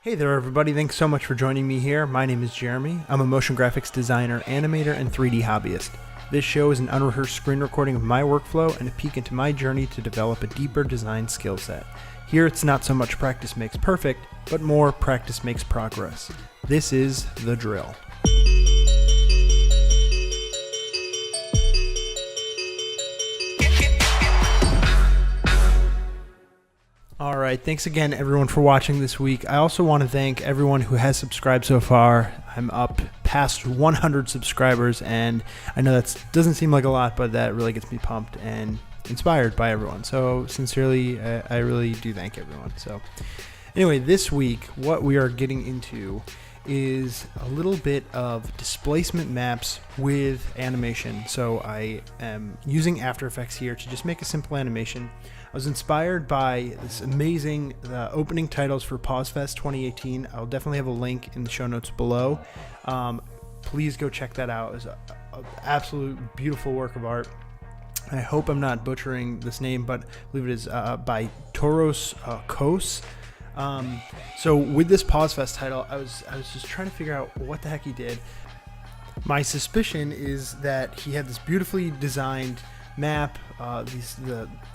Hey there everybody, thanks so much for joining me here. My name is Jeremy. I'm a motion graphics designer, animator, and 3D hobbyist. This show is an unrehearsed screen recording of my workflow and a peek into my journey to develop a deeper design skill set. Here it's not so much practice makes perfect, but more practice makes progress. This is The Drill. Alright, thanks again everyone for watching this week. I also want to thank everyone who has subscribed so far. I'm up past 100 subscribers, and I know that doesn't seem like a lot, but that really gets me pumped and inspired by everyone. So sincerely, I really do thank everyone. So anyway, this week what we are getting into is a little bit of displacement maps with animation. So I am using After Effects here to just make a simple animation. I was inspired by this amazing opening titles for PauseFest 2018. I'll definitely have a link in the show notes below. Please go check that out. It's an absolute beautiful work of art. I hope I'm not butchering this name, but I believe it is by Toros Kos. So with this PauseFest title, I was just trying to figure out what the heck he did. My suspicion is that he had this beautifully designed map.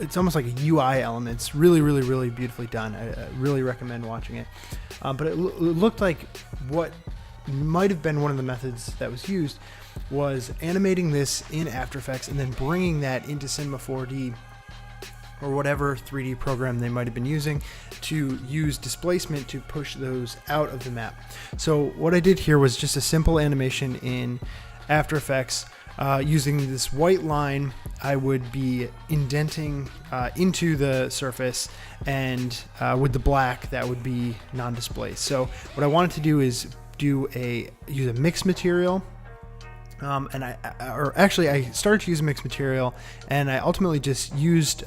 It's almost like a UI element. It's really beautifully done. I really recommend watching it. But it looked like what might have been one of the methods that was used was animating this in After Effects and then bringing that into Cinema 4D or whatever 3D program they might have been using to use displacement to push those out of the map. So what I did here was just a simple animation in After Effects. Using this white line, I would be indenting into the surface, and with the black, that would be non-displaced. So what I wanted to do is use a mixed material. And I started to use a mixed material, and I ultimately just used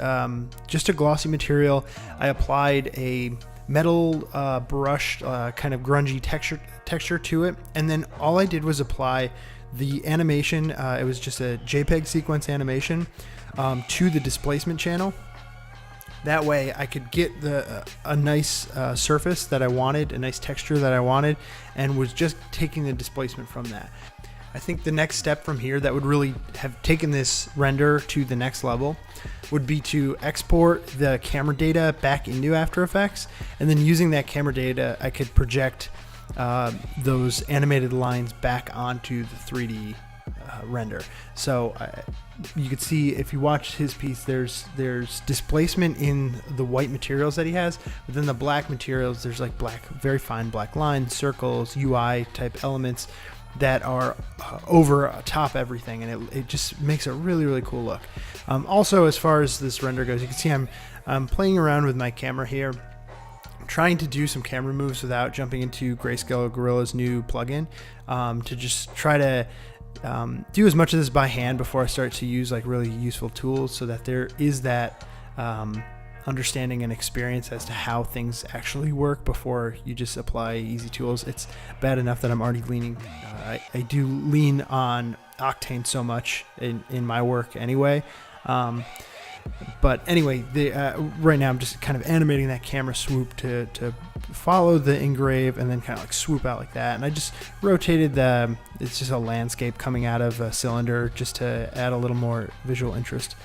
just a glossy material. I applied a metal brushed kind of grungy texture to it, and then all I did was apply the animation. It was just a JPEG sequence animation to the displacement channel. That way I could get a nice surface that I wanted, a nice texture that I wanted, and was just taking the displacement from that. I think the next step from here that would really have taken this render to the next level would be to export the camera data back into After Effects, and then using that camera data I could project those animated lines back onto the 3D render. So you could see, if you watch his piece, there's displacement in the white materials that he has, but then the black materials, there's like very fine black lines, circles, UI type elements that are over top everything, and it just makes a really cool look. Also, as far as this render goes, you can see I'm playing around with my camera here, trying to do some camera moves without jumping into Grayscale or Gorilla's new plugin, to just try to do as much of this by hand before I start to use like really useful tools, so that there is that understanding and experience as to how things actually work before you just apply easy tools. It's bad enough that I'm already leaning, I do lean on Octane so much in my work anyway. But anyway, right now I'm just kind of animating that camera swoop to follow the engrave and then kind of like swoop out like that. And I just rotated it's just a landscape coming out of a cylinder just to add a little more visual interest.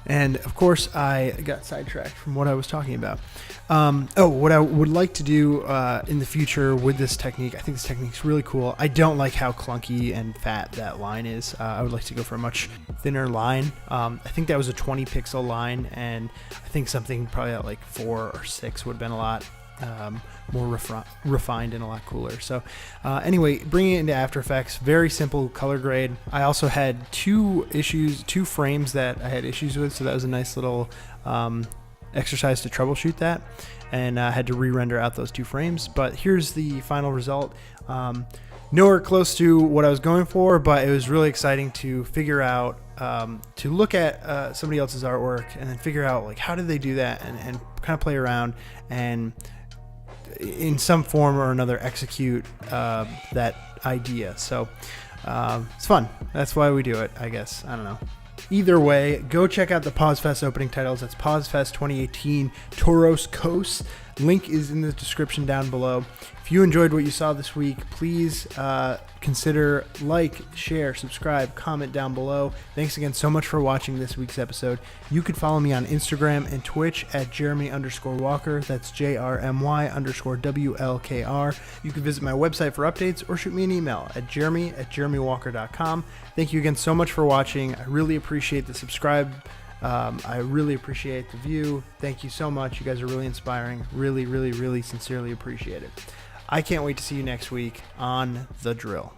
And of course I got sidetracked from what I was talking about. What I would like to do in the future with this technique, I think this technique's really cool. I don't like how clunky and fat that line is. I would like to go for a much thinner line. I think that was a 20 pixel line, and I think something probably at like 4 or 6 would have been a lot more refined and a lot cooler. So anyway, bringing it into After Effects, very simple color grade. I also had two frames that I had issues with, so that was a nice little exercise to troubleshoot that, and I had to re-render out those 2 frames. But here's the final result. Nowhere close to what I was going for, but it was really exciting to figure out, to look at somebody else's artwork and then figure out like how did they do that, and kind of play around and in some form or another execute that idea. So it's fun. That's why we do it, I guess. I don't know. Either way, go check out the PauseFest opening titles. That's PauseFest 2018 Toros Kos. Link is in the description down below. If you enjoyed what you saw this week, please consider like, share, subscribe, comment down below. Thanks again so much for watching this week's episode. You can follow me on Instagram and Twitch at Jeremy_Walker. That's JRMY_WLKR. You can visit my website for updates or shoot me an email at jeremy@jeremywalker.com. Thank you again so much for watching. I really appreciate the subscribe. I really appreciate the view. Thank you so much. You guys are really inspiring. Really, really, really sincerely appreciate it. I can't wait to see you next week on The Drill.